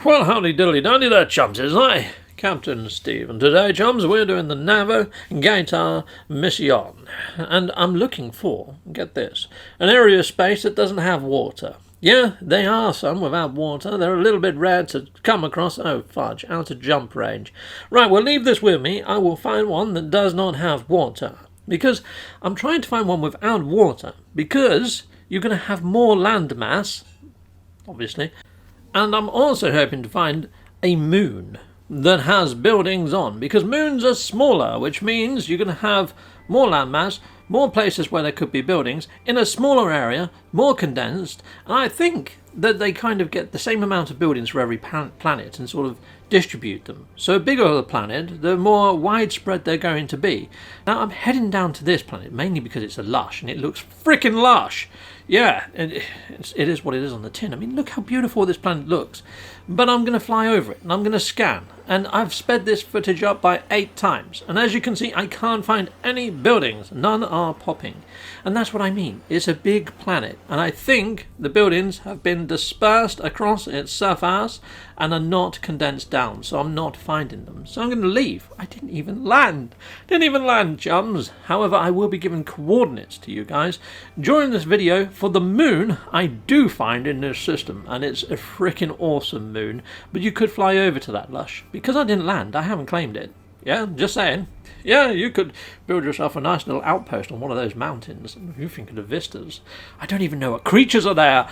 Well, howdy diddly dandy there, chums, is I, Captain Steve, and today, chums, we're doing the Navigator Mission, and I'm looking for, get this, an area of space that doesn't have water. Yeah, there are some without water. They're a little bit rare to come across. Oh, fudge, out of jump range. Right, well, leave this with me. I will find one that does not have water, because I'm trying to find one without water, because you're going to have more land mass, obviously. And I'm also hoping to find a moon that has buildings on, because moons are smaller, which means you're going to have more landmass, more places where there could be buildings, in a smaller area, more condensed, and I think that they kind of get the same amount of buildings for every planet and sort of distribute them. So the bigger the planet, the more widespread they're going to be. Now I'm heading down to this planet, mainly because it's a lush, and it looks freaking lush. Yeah, it is what it is on the tin. I mean, look how beautiful this planet looks. But I'm going to fly over it, and I'm going to scan. And I've sped this footage up by 8 times. And as you can see, I can't find any buildings. None are popping. And that's what I mean. It's a big planet. And I think the buildings have been dispersed across its surface and are not condensed down. So I'm not finding them. So I'm going to leave. I didn't even land. Didn't even land, chums. However, I will be giving coordinates to you guys during this video for the moon I do find in this system. And it's a freaking awesome moon. But you could fly over to that lush. Because I didn't land, I haven't claimed it. Yeah, just saying. Yeah, you could build yourself a nice little outpost on one of those mountains. You think of the vistas. I don't even know what creatures are there.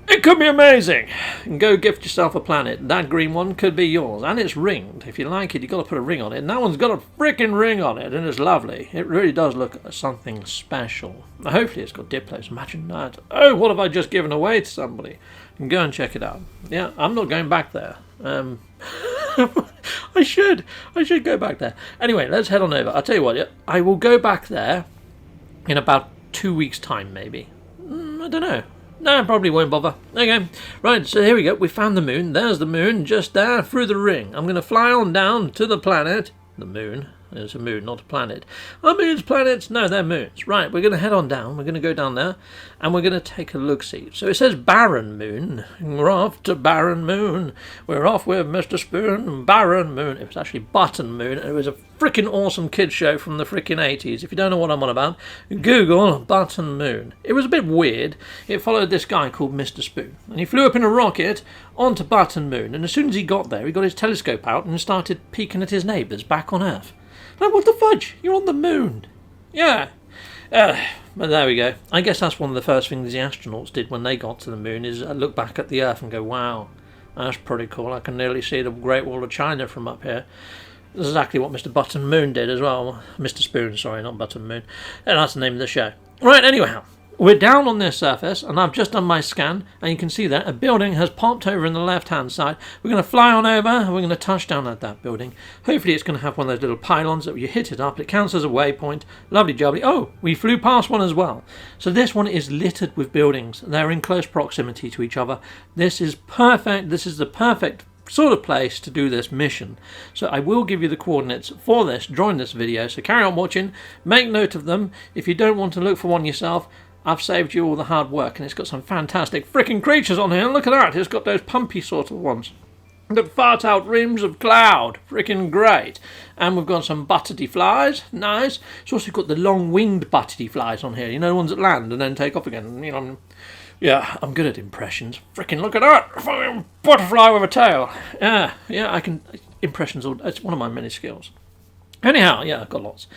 It could be amazing. And go gift yourself a planet. That green one could be yours. And it's ringed. If you like it, you've got to put a ring on it. And that one's got a freaking ring on it. And it's lovely. It really does look like something special. Hopefully it's got diplos. Imagine that. Oh, what have I just given away to somebody? And go and check it out. Yeah, I'm not going back there. I should go back there. Anyway, let's head on over. I'll tell you what, I will go back there in about 2 weeks' time, maybe. I don't know. No, I probably won't bother. Okay, right, so here we go. We found the moon. There's the moon, just there, through the ring. I'm going to fly on down to the planet. The moon. It's a moon, not a planet. Are moons planets? No, they're moons. Right, we're going to head on down. We're going to go down there, and we're going to take a look-see. So it says Barren Moon. We're off to Barren Moon. We're off with Mr. Spoon. Barren Moon. It was actually Button Moon. It was a freaking awesome kids show from the freaking 80s. If you don't know what I'm on about, Google Button Moon. It was a bit weird. It followed this guy called Mr. Spoon, and he flew up in a rocket onto Button Moon, and as soon as he got there, he got his telescope out and started peeking at his neighbours back on Earth. Like, what the fudge? You're on the moon. Yeah. But there we go. I guess that's one of the first things the astronauts did when they got to the moon, is look back at the Earth and go, wow, that's pretty cool. I can nearly see the Great Wall of China from up here. That's exactly what Mr. Button Moon did as well. Mr. Spoon, sorry, not Button Moon. And that's the name of the show. Right, anyhow. We're down on this surface, and I've just done my scan, and you can see that a building has popped over in the left-hand side. We're going to fly on over, and we're going to touch down at that building. Hopefully it's going to have one of those little pylons that you hit it up, it counts as a waypoint. Lovely jubbly. Oh, we flew past one as well. So this one is littered with buildings. They're in close proximity to each other. This is perfect. This is the perfect sort of place to do this mission. So I will give you the coordinates for this during this video, so carry on watching. Make note of them. If you don't want to look for one yourself, I've saved you all the hard work, and it's got some fantastic freaking creatures on here. Look at that. It's got those pumpy sort of ones that fart out reams of cloud. Freaking great. And we've got some butterty flies. Nice. It's also got the long-winged butterty flies on here. You know, the ones that land and then take off again. You know, yeah, I'm good at impressions. Freaking look at that. Fucking butterfly with a tail. Yeah, I can... Impressions, it's one of my many skills. Anyhow, yeah, I've got lots.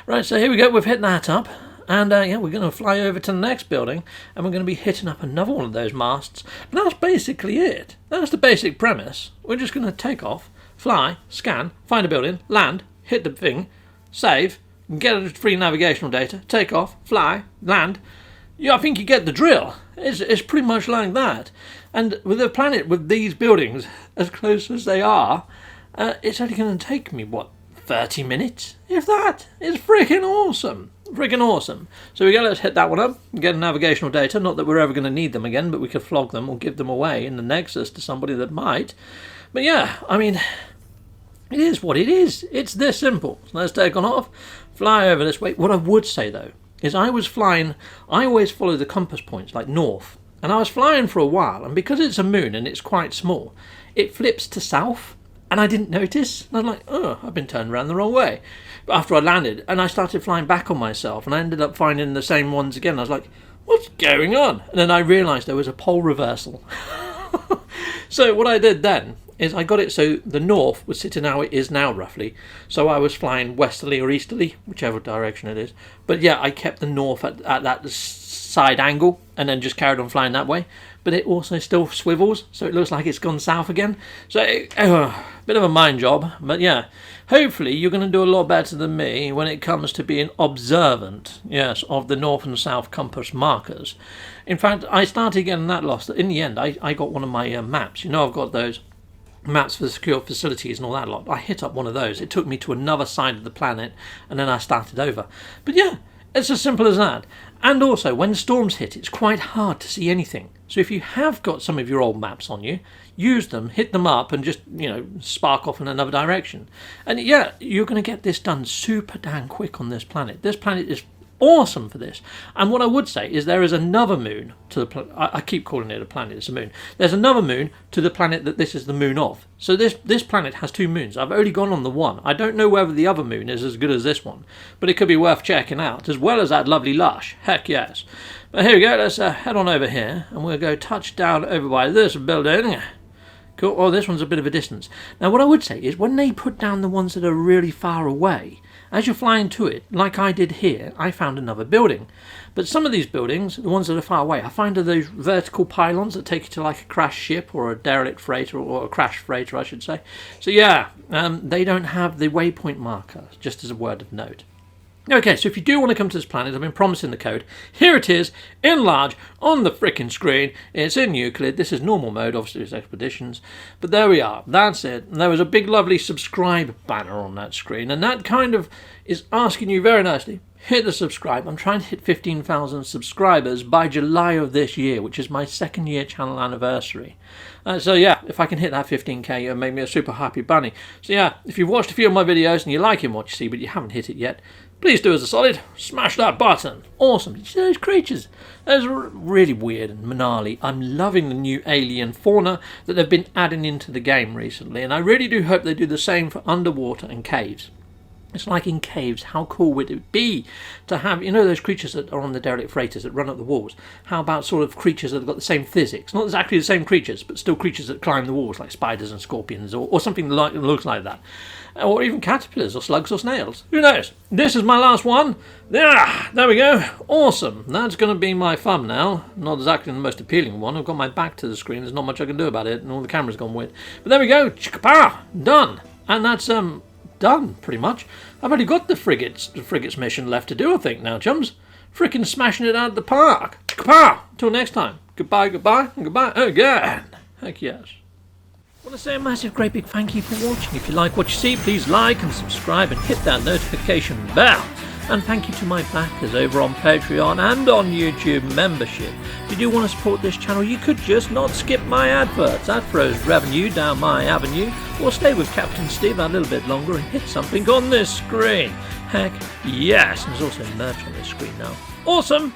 Right, so here we go. We've hit that up. And yeah, we're going to fly over to the next building, and we're going to be hitting up another one of those masts. But that's basically it. That's the basic premise. We're just going to take off, fly, scan, find a building, land, hit the thing, save, get free navigational data, take off, fly, land. Yeah, I think you get the drill. It's pretty much like that. And with a planet with these buildings as close as they are, it's only going to take me, what, 30 minutes? If that. It's freaking awesome. Freaking awesome. So we go, let's hit that one up, get navigational data. Not that we're ever going to need them again, but we could flog them or give them away in the Nexus to somebody that might. But yeah, I mean, it is what it is. It's this simple. So let's take on off, fly over this way. What I would say, though, is I always follow the compass points, like north. and I was flying for a while, and because it's a moon and it's quite small, it flips to south, and I didn't notice. And I'm like, oh, I've been turned around the wrong way. But after I landed, and I started flying back on myself, and I ended up finding the same ones again. I was like, what's going on? And then I realised there was a pole reversal. So what I did then is I got it so the north was sitting how it is now roughly. So I was flying westerly or easterly, whichever direction it is. But yeah, I kept the north at that side angle and then just carried on flying that way. But it also still swivels, so it looks like it's gone south again. So, bit of a mind job. But yeah, hopefully you're going to do a lot better than me when it comes to being observant, yes, of the north and south compass markers. In fact, I started getting that lost. In the end, I got one of my maps. You know, I've got those maps for the secure facilities and all that lot. I hit up one of those. It took me to another side of the planet, and then I started over. But yeah, it's as simple as that. And also, when storms hit, it's quite hard to see anything. So if you have got some of your old maps on you, use them, hit them up, and just, spark off in another direction. And yeah, you're going to get this done super damn quick on this planet. This planet is awesome for this. And what I would say is there is another moon to the planet. I keep calling it a planet, it's a moon. There's another moon to the planet that this is the moon of. So this planet has two moons. I've only gone on the one. I don't know whether the other moon is as good as this one, but it could be worth checking out, as well as that lovely lush. Heck yes. But here we go, let's head on over here, and we'll go touch down over by this building. Cool. Oh, this one's a bit of a distance. Now what I would say is when they put down the ones that are really far away, as you're flying to it, like I did here, I found another building. But some of these buildings, the ones that are far away, I find are those vertical pylons that take you to like a crashed ship or a derelict freighter, or a crashed freighter, I should say. So yeah, they don't have the waypoint marker, just as a word of note. Okay, so if you do want to come to this planet, I've been promising the code. Here it is, in large, on the frickin' screen. It's in Euclid. This is normal mode, obviously it's expeditions. But there we are. That's it. And there was a big, lovely subscribe banner on that screen. And that kind of is asking you very nicely, hit the subscribe. I'm trying to hit 15,000 subscribers by July of this year, which is my 2nd year channel anniversary. So yeah, if I can hit that 15k, it'll make me a super happy bunny. So yeah, if you've watched a few of my videos and you're liking what you see, but you haven't hit it yet, please do us a solid, smash that button. Awesome. Did you see those creatures? Those are really weird and gnarly. I'm loving the new alien fauna that they've been adding into the game recently, and I really do hope they do the same for underwater and caves. It's like in caves, how cool would it be to have, those creatures that are on the derelict freighters that run up the walls? How about sort of creatures that have got the same physics? Not exactly the same creatures, but still creatures that climb the walls, like spiders and scorpions, or something that looks like that. Or even caterpillars, or slugs, or snails. Who knows? This is my last one. There we go. Awesome. That's going to be my thumbnail. Not exactly the most appealing one. I've got my back to the screen. There's not much I can do about it, and all the camera's gone weird. But there we go. Chicka-pow! Done. And that's, done, pretty much. I've only got the frigates mission left to do, I think, now, chums. Frickin' smashing it out of the park. Pow! Till next time. Goodbye, and goodbye again. Heck yes. I want to say a massive, great big thank you for watching. If you like what you see, please like and subscribe and hit that notification bell. And thank you to my backers over on Patreon and on YouTube membership. If you do want to support this channel, you could just not skip my adverts. That throws revenue down my avenue. Or stay with Captain Steve a little bit longer and hit something on this screen. Heck yes, and there's also merch on this screen now. Awesome!